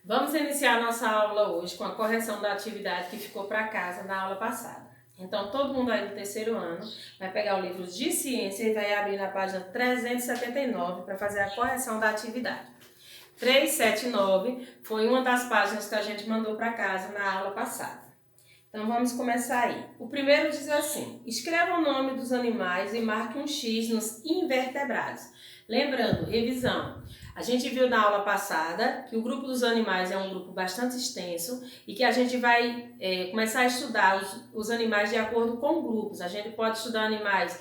Vamos iniciar nossa aula hoje com a correção da atividade que ficou para casa na aula passada. Então, todo mundo aí do terceiro ano vai pegar o livro de ciência e vai abrir na página 379 para fazer a correção da atividade. 379 foi uma das páginas que a gente mandou para casa na aula passada. Então, vamos começar aí. O primeiro diz assim: escreva o nome dos animais e marque um X nos invertebrados. Lembrando, revisão. A gente viu na aula passada que o grupo dos animais é um grupo bastante extenso e que a gente vai começar a estudar os animais de acordo com grupos. A gente pode estudar animais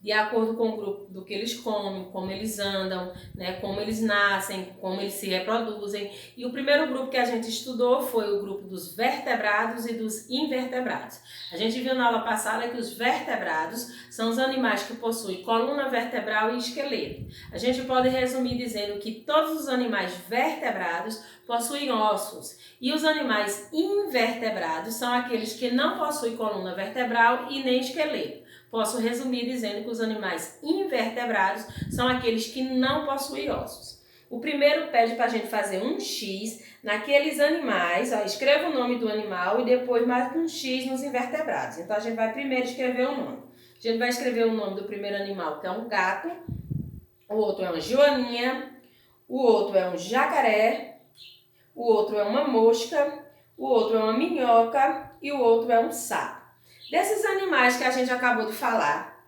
de acordo com o grupo do que eles comem, como eles andam, né, como eles nascem, como eles se reproduzem. E o primeiro grupo que a gente estudou foi o grupo dos vertebrados e dos invertebrados. A gente viu na aula passada que os vertebrados são os animais que possuem coluna vertebral e esqueleto. A gente pode resumir dizendo que todos os animais vertebrados possuem ossos e os animais invertebrados são aqueles que não possuem coluna vertebral e nem esqueleto. Posso resumir dizendo que os animais invertebrados são aqueles que não possuem ossos. O primeiro pede para a gente fazer um X naqueles animais, escreva o nome do animal e depois marca um X nos invertebrados. Então a gente vai primeiro escrever o nome. A gente vai escrever o nome do primeiro animal, que é um gato, o outro é uma joaninha, o outro é um jacaré, o outro é uma mosca, o outro é uma minhoca e o outro é um sapo. Desses animais que a gente acabou de falar,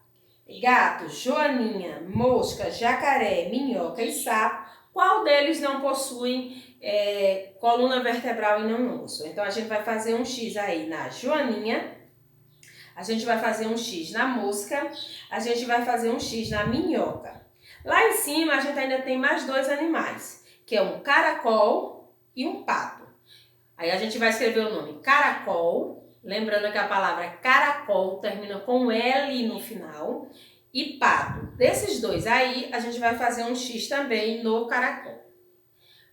gato, joaninha, mosca, jacaré, minhoca e sapo, qual deles não possuem coluna vertebral e não osso? Então a gente vai fazer um X aí na joaninha, a gente vai fazer um X na mosca, a gente vai fazer um X na minhoca. Lá em cima a gente ainda tem mais dois animais, que é um caracol e um pato. Aí a gente vai escrever o nome caracol. Lembrando que a palavra caracol termina com L no final. E pato. Desses dois aí, a gente vai fazer um X também no caracol.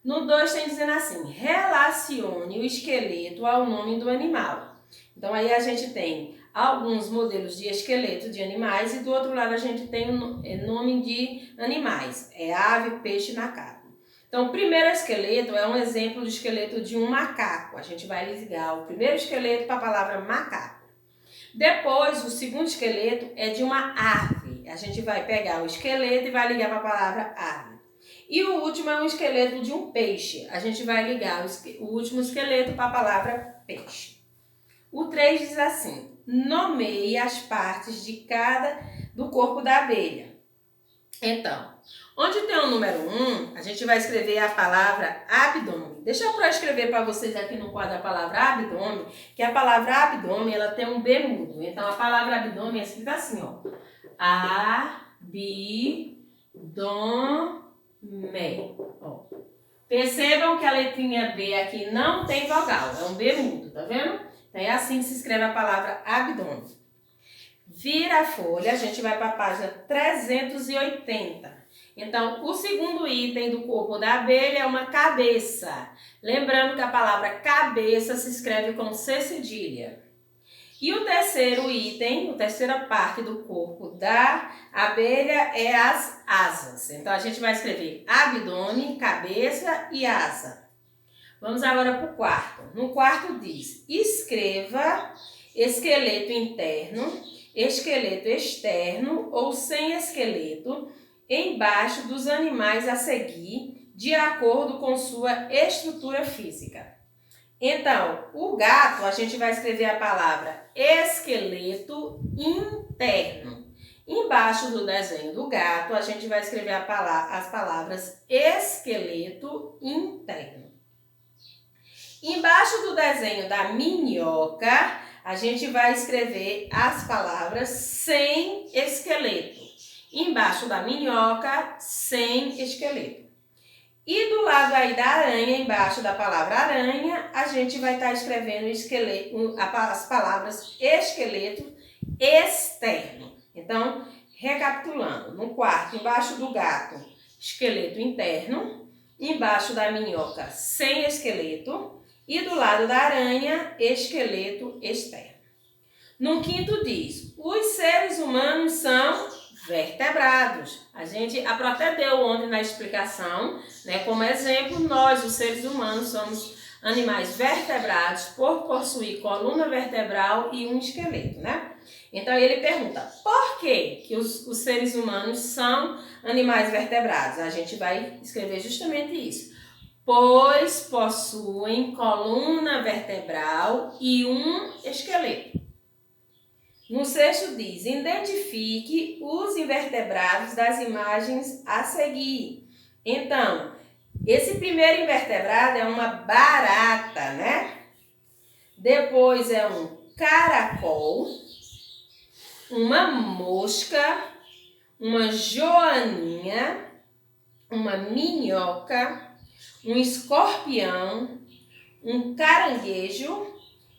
No 2 tem dizendo assim: relacione o esqueleto ao nome do animal. Então aí a gente tem alguns modelos de esqueleto de animais e do outro lado a gente tem o nome de animais. É ave, peixe e macaco. Então, o primeiro esqueleto é um exemplo do esqueleto de um macaco. A gente vai ligar o primeiro esqueleto para a palavra macaco. Depois, o segundo esqueleto é de uma ave. A gente vai pegar o esqueleto e vai ligar para a palavra ave. E o último é um esqueleto de um peixe. A gente vai ligar o último esqueleto para a palavra peixe. O 3 diz assim: nomeie as partes de do corpo da abelha. Então, onde tem o número 1, a gente vai escrever a palavra abdômen. Deixa eu escrever para vocês aqui no quadro a palavra abdômen, que a palavra abdômen ela tem um B mudo. Então, a palavra abdômen é escrita assim, ó. Abdômen. Ó. Percebam que a letrinha B aqui não tem vogal, é um B mudo, tá vendo? Então, é assim que se escreve a palavra abdômen. Vira a folha, a gente vai para a página 380. Então, o segundo item do corpo da abelha é uma cabeça. Lembrando que a palavra cabeça se escreve com C cedilha. E o terceiro item, a terceira parte do corpo da abelha é as asas. Então, a gente vai escrever abdômen, cabeça e asa. Vamos agora para o quarto. No quarto diz: escreva esqueleto interno, esqueleto externo ou sem esqueleto embaixo dos animais a seguir, de acordo com sua estrutura física. Então, o gato, a gente vai escrever a palavra esqueleto interno. Embaixo do desenho do gato, a gente vai escrever as palavras esqueleto interno. Embaixo do desenho da minhoca, a gente vai escrever as palavras sem esqueleto. Embaixo da minhoca, sem esqueleto. E do lado aí da aranha, embaixo da palavra aranha, a gente vai estar escrevendo as palavras esqueleto externo. Então, recapitulando, no quarto, embaixo do gato, esqueleto interno. Embaixo da minhoca, sem esqueleto. E do lado da aranha, esqueleto externo. No quinto diz: os seres humanos são vertebrados. A gente até deu ontem na explicação, né? Como exemplo, nós, os seres humanos, somos animais vertebrados por possuir coluna vertebral e um esqueleto, né? Então ele pergunta, por que os seres humanos são animais vertebrados? A gente vai escrever justamente isso. Pois possuem coluna vertebral e um esqueleto. No sexto diz, identifique os invertebrados das imagens a seguir. Então, esse primeiro invertebrado é uma barata, né? Depois é um caracol, uma mosca, uma joaninha, uma minhoca, um escorpião, um caranguejo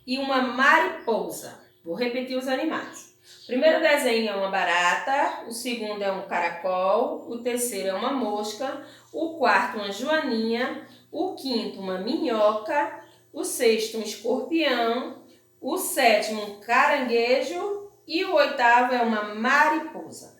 e uma mariposa. Vou repetir os animais. O primeiro desenho é uma barata, o segundo é um caracol, o terceiro é uma mosca, o quarto uma joaninha, o quinto uma minhoca, o sexto um escorpião, o sétimo um caranguejo e o oitavo é uma mariposa.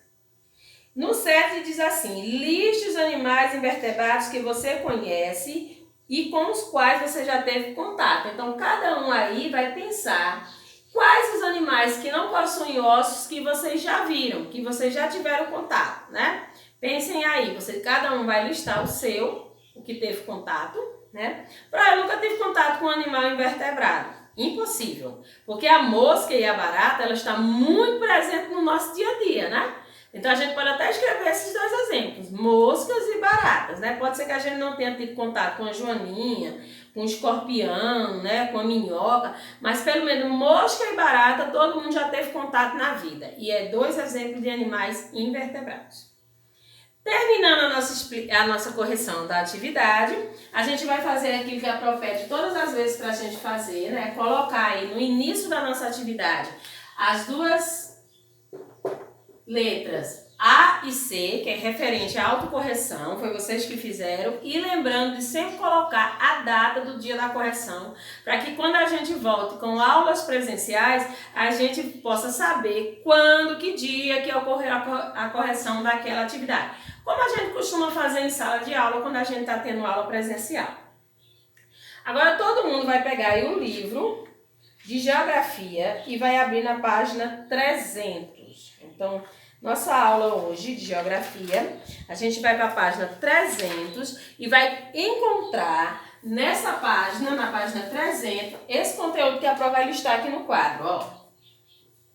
No 7 diz assim, liste os animais invertebrados que você conhece e com os quais você já teve contato. Então, cada um aí vai pensar quais os animais que não possuem ossos que vocês já viram, que vocês já tiveram contato, né? Pensem aí, cada um vai listar o seu, o que teve contato, né? Eu nunca tive contato com um animal invertebrado. Impossível, porque a mosca e a barata, ela está muito presente no nosso dia a dia, né? Então a gente pode até escrever esses dois exemplos, moscas e baratas, né? Pode ser que a gente não tenha tido contato com a joaninha, com o escorpião, né? Com a minhoca, mas pelo menos mosca e barata todo mundo já teve contato na vida. E é dois exemplos de animais invertebrados. Terminando a nossa correção da atividade, a gente vai fazer aquilo que a Prof pede todas as vezes para a gente fazer, né? Colocar aí no início da nossa atividade as duas letras A e C, que é referente à autocorreção, foi vocês que fizeram, e lembrando de sempre colocar a data do dia da correção, para que quando a gente volte com aulas presenciais, a gente possa saber quando, que dia que ocorreu a correção daquela atividade. Como a gente costuma fazer em sala de aula quando a gente está tendo aula presencial. Agora todo mundo vai pegar aí o livro de geografia e vai abrir na página 300. Então, nossa aula hoje de geografia, a gente vai para a página 300 e vai encontrar nessa página, na página 300, esse conteúdo que a Pro vai listar aqui no quadro, ó.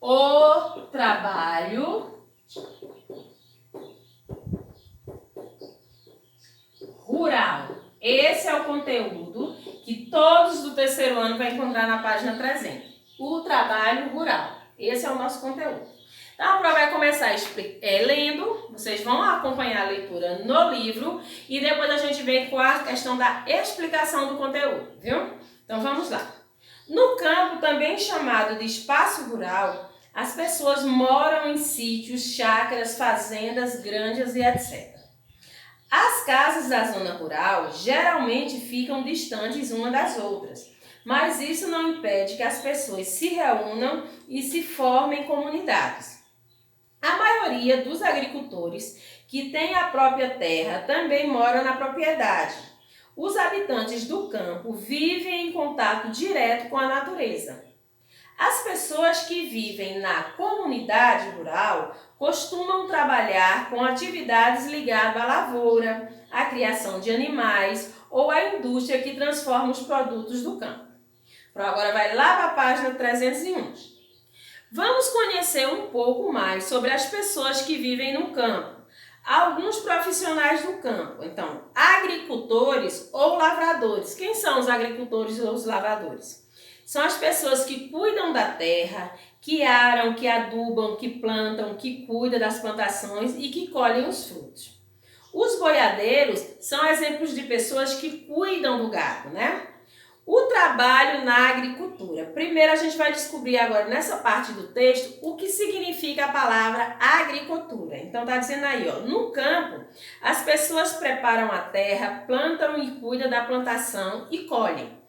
O trabalho rural. Esse é o conteúdo que todos do terceiro ano vão encontrar na página 300. O trabalho rural. Esse é o nosso conteúdo. Então, a Pro vai começar lendo, vocês vão acompanhar a leitura no livro e depois a gente vem com a questão da explicação do conteúdo, viu? Então, vamos lá. No campo, também chamado de espaço rural, as pessoas moram em sítios, chácaras, fazendas, granjas e etc. As casas da zona rural geralmente ficam distantes uma das outras, mas isso não impede que as pessoas se reúnam e se formem comunidades. A maioria dos agricultores que têm a própria terra também mora na propriedade. Os habitantes do campo vivem em contato direto com a natureza. As pessoas que vivem na comunidade rural costumam trabalhar com atividades ligadas à lavoura, à criação de animais ou à indústria que transforma os produtos do campo. Agora vai lá para a página 301. Vamos conhecer um pouco mais sobre as pessoas que vivem no campo. Alguns profissionais do campo. Então, agricultores ou lavradores. Quem são os agricultores ou os lavradores? São as pessoas que cuidam da terra, que aram, que adubam, que plantam, que cuidam das plantações e que colhem os frutos. Os boiadeiros são exemplos de pessoas que cuidam do gado, né? O trabalho na agricultura. Primeiro a gente vai descobrir agora nessa parte do texto o que significa a palavra agricultura. Então tá dizendo aí, ó, no campo as pessoas preparam a terra, plantam e cuidam da plantação e colhem.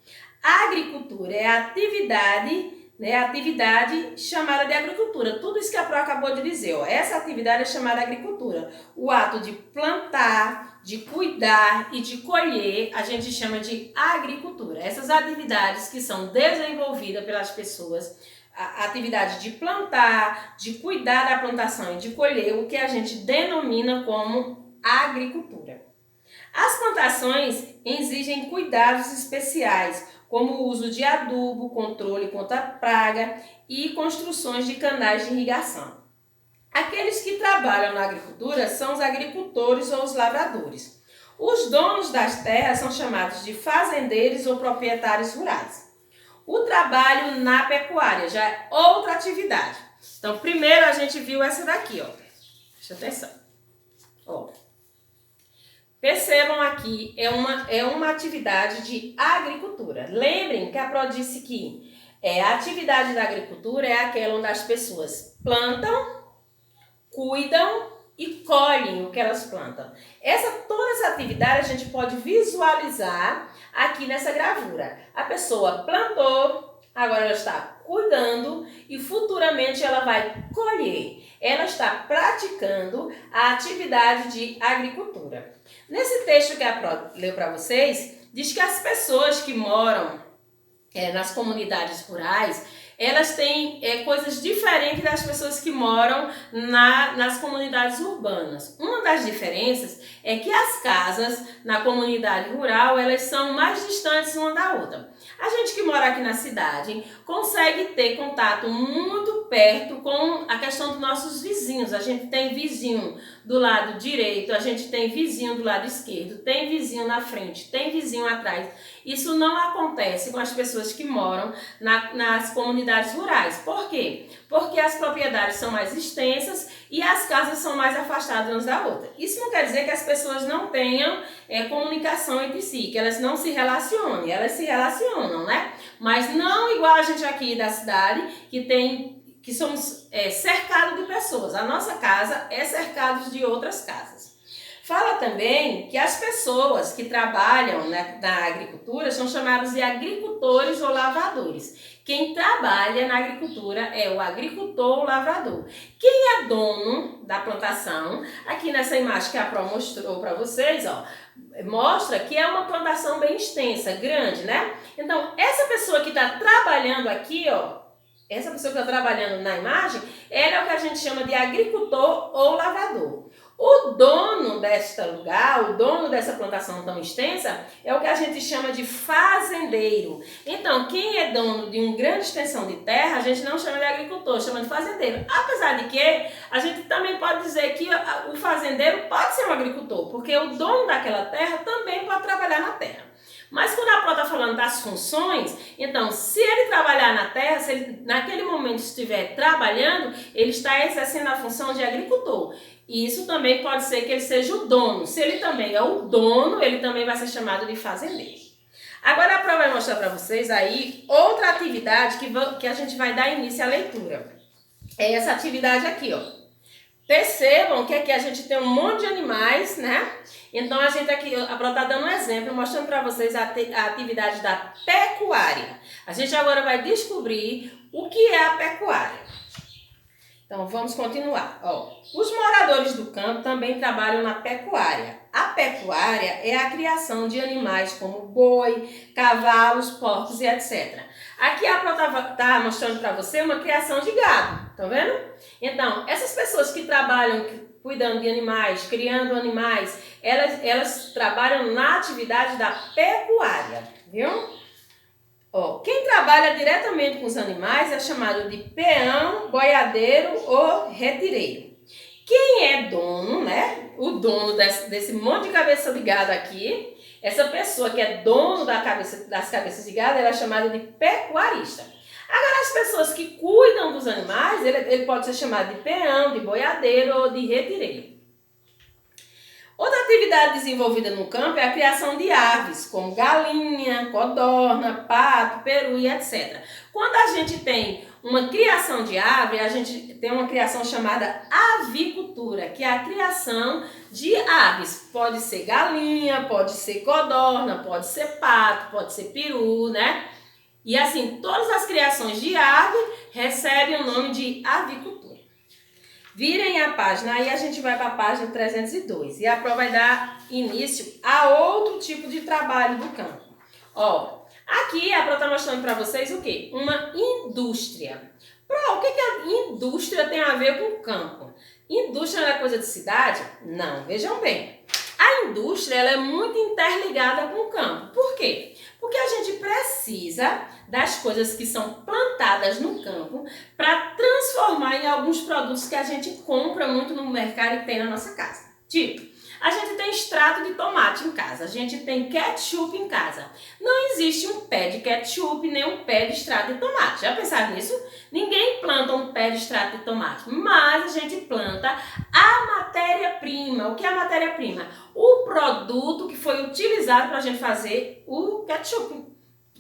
A agricultura é a atividade né, a atividade chamada de agricultura. Tudo isso que a Pro acabou de dizer, ó, essa atividade é chamada agricultura. O ato de plantar, de cuidar e de colher, a gente chama de agricultura. Essas atividades que são desenvolvidas pelas pessoas, a atividade de plantar, de cuidar da plantação e de colher, o que a gente denomina como agricultura. As plantações exigem cuidados especiais, como o uso de adubo, controle contra a praga e construções de canais de irrigação. Aqueles que trabalham na agricultura são os agricultores ou os lavradores. Os donos das terras são chamados de fazendeiros ou proprietários rurais. O trabalho na pecuária já é outra atividade. Então, primeiro a gente viu essa daqui, ó. Presta atenção. Ó. Percebam aqui, é uma atividade de agricultura. Lembrem que a Pro disse que a atividade da agricultura é aquela onde as pessoas plantam, cuidam e colhem o que elas plantam. Toda essa atividade a gente pode visualizar aqui nessa gravura. A pessoa plantou, agora ela está cuidando e futuramente ela vai colher. Ela está praticando a atividade de agricultura. Nesse texto que a Pro leu para vocês, diz que as pessoas que moram nas comunidades rurais, elas têm coisas diferentes das pessoas que moram nas comunidades urbanas. Uma das diferenças é que as casas na comunidade rural, elas são mais distantes uma da outra. A gente que mora aqui na cidade consegue ter contato muito perto com a questão dos nossos vizinhos. A gente tem vizinho do lado direito, a gente tem vizinho do lado esquerdo, tem vizinho na frente, tem vizinho atrás. Isso não acontece com as pessoas que moram nas comunidades rurais. Por quê? Porque as propriedades são mais extensas e as casas são mais afastadas umas da outra. Isso não quer dizer que as pessoas não tenham comunicação entre si, que elas não se relacionem. Elas se relacionam, né? Mas não igual a gente aqui da cidade, que somos cercados de pessoas. A nossa casa é cercada de outras casas. Fala também que as pessoas que trabalham na agricultura são chamadas de agricultores ou lavradores. Quem trabalha na agricultura é o agricultor ou lavrador. Quem é dono da plantação, aqui nessa imagem que a Pro mostrou para vocês, ó, mostra que é uma plantação bem extensa, grande, né? Então, essa pessoa que está trabalhando aqui, ó, essa pessoa que está trabalhando na imagem, ela é o que a gente chama de agricultor ou lavrador. O dono deste lugar, o dono dessa plantação tão extensa, é o que a gente chama de fazendeiro. Então, quem é dono de uma grande extensão de terra, a gente não chama de agricultor, chama de fazendeiro. Apesar de que, a gente também pode dizer que o fazendeiro pode ser um agricultor, porque o dono daquela terra também pode trabalhar na terra. Mas quando a Pro está falando das funções, então, se ele trabalhar na terra, se ele naquele momento estiver trabalhando, ele está exercendo a função de agricultor. E isso também pode ser que ele seja o dono. Se ele também é o dono, ele também vai ser chamado de fazendeiro. Agora a Pro vai mostrar para vocês aí outra atividade que a gente vai dar início à leitura. É essa atividade aqui, ó. Percebam que aqui a gente tem um monte de animais, né? Então a gente aqui, a Pro está dando um exemplo, mostrando para vocês a atividade da pecuária. A gente agora vai descobrir o que é a pecuária. Então vamos continuar. Ó, os moradores do campo também trabalham na pecuária. A pecuária é a criação de animais como boi, cavalos, porcos e etc. Aqui a Pro está mostrando para você uma criação de gado, tá vendo? Então, essas pessoas que trabalham cuidando de animais, criando animais, elas trabalham na atividade da pecuária, viu? Ó, quem trabalha diretamente com os animais é chamado de peão, boiadeiro ou retireiro. Quem é dono, né? O dono desse monte de cabeça de gado aqui, essa pessoa que é dono das cabeças de gado, ela é chamada de pecuarista. Agora, as pessoas que cuidam dos animais, ele pode ser chamado de peão, de boiadeiro ou de retireiro. Outra atividade desenvolvida no campo é a criação de aves, como galinha, codorna, pato, peru e etc. Quando a gente tem uma criação de ave, a gente tem uma criação chamada avicultura, que é a criação de aves. Pode ser galinha, pode ser codorna, pode ser pato, pode ser peru, né? E assim, todas as criações de ave recebem o nome de avicultura. Virem a página, aí a gente vai para a página 302. E a prova vai dar início a outro tipo de trabalho do campo. Ó, aqui a prova está mostrando para vocês o quê? Uma indústria. O que a indústria tem a ver com o campo? Indústria não é coisa de cidade? Não, vejam bem. A indústria ela é muito interligada com o campo. Por quê? Porque a gente precisa das coisas que são plantadas no campo para transformar em alguns produtos que a gente compra muito no mercado e tem na nossa casa. Tipo, a gente tem extrato de tomate em casa, a gente tem ketchup em casa. Não existe um pé de ketchup nem um pé de extrato de tomate. Já pensaram nisso? Ninguém planta um pé de extrato de tomate, mas a gente planta a matéria-prima. O que é a matéria-prima? O produto que foi utilizado para a gente fazer o ketchup,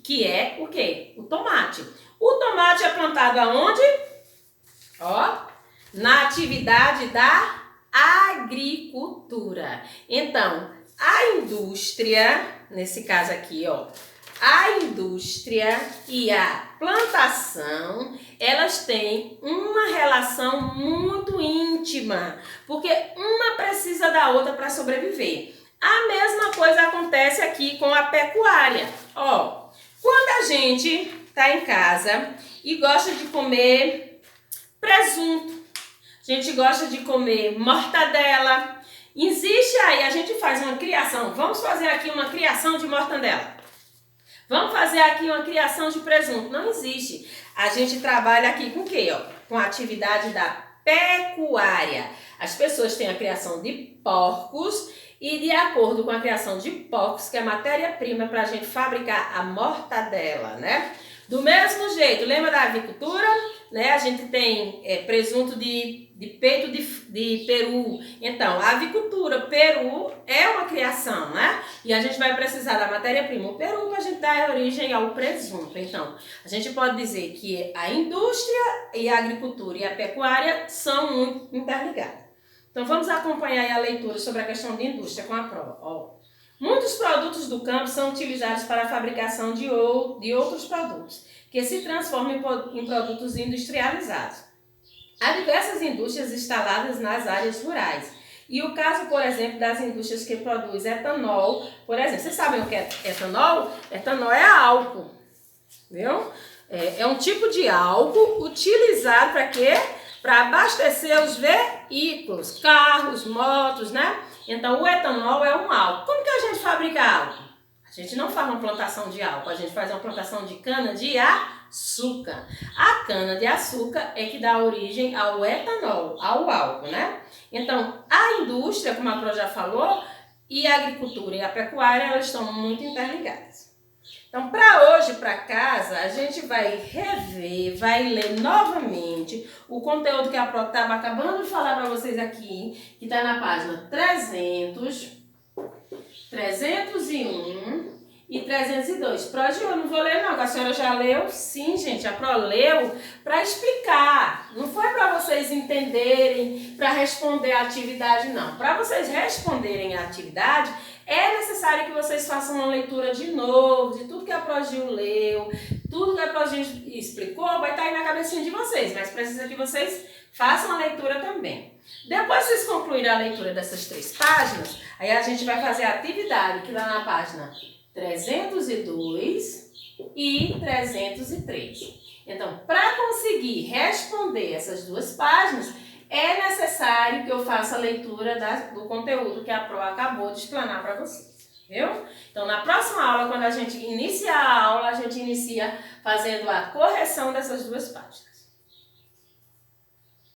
que é o quê? O tomate. O tomate é plantado aonde? Ó, na atividade da agricultura. Então, a indústria, nesse caso aqui, ó, a indústria e a plantação, elas têm uma relação muito íntima, porque uma precisa da outra para sobreviver. A mesma coisa acontece aqui com a pecuária. Ó, quando a gente está em casa e gosta de comer presunto, a gente gosta de comer mortadela. Existe aí, a gente faz uma criação. Vamos fazer aqui uma criação de mortadela. Vamos fazer aqui uma criação de presunto. Não existe. A gente trabalha aqui com o quê? Ó? Com a atividade da pecuária. As pessoas têm a criação de porcos e de acordo com a criação de porcos, que é a matéria-prima para a gente fabricar a mortadela, né? Do mesmo jeito, lembra da avicultura? Né? A gente tem presunto de peito de peru. Então, a avicultura, peru é uma criação, né? E a gente vai precisar da matéria-prima, o peru, para a gente dar origem ao presunto. Então, a gente pode dizer que a indústria e a agricultura e a pecuária são muito interligadas. Então, vamos acompanhar aí a leitura sobre a questão de indústria com a prova. Ó. Muitos produtos do campo são utilizados para a fabricação de outros produtos, que se transformam em produtos industrializados. Há diversas indústrias instaladas nas áreas rurais. E o caso, por exemplo, das indústrias que produzem etanol, por exemplo. Vocês sabem o que é etanol? Etanol é álcool, viu? É um tipo de álcool utilizado para quê? Para abastecer os veículos, carros, motos, né? Então, o etanol é um álcool. Como que a gente fabrica álcool? A gente não faz uma plantação de álcool, a gente faz uma plantação de cana-de-açúcar. A cana-de-açúcar é que dá origem ao etanol, ao álcool, né? Então, a indústria, como a Pro já falou, e a agricultura e a pecuária, elas estão muito interligadas. Então, para hoje, para casa, a gente vai rever, vai ler novamente o conteúdo que a Pro estava acabando de falar para vocês aqui, que está na página 300, 301 e 302. Pro, eu não vou ler não, a senhora já leu? Sim, gente, a Pro leu para explicar. Não foi para vocês entenderem, para responder a atividade, não. Para vocês responderem a atividade, é necessário que vocês façam uma leitura de novo, de tudo que a Progil leu, tudo que a Progil explicou, vai estar aí na cabecinha de vocês, mas precisa que vocês façam a leitura também. Depois que vocês concluírem a leitura dessas 3 páginas, aí a gente vai fazer a atividade que está na página 302 e 303. Então, para conseguir responder essas 2 páginas, é necessário que eu faça a leitura do conteúdo que a Pro acabou de explanar para vocês, viu? Então, na próxima aula, quando a gente iniciar a aula, a gente inicia fazendo a correção dessas 2 páginas.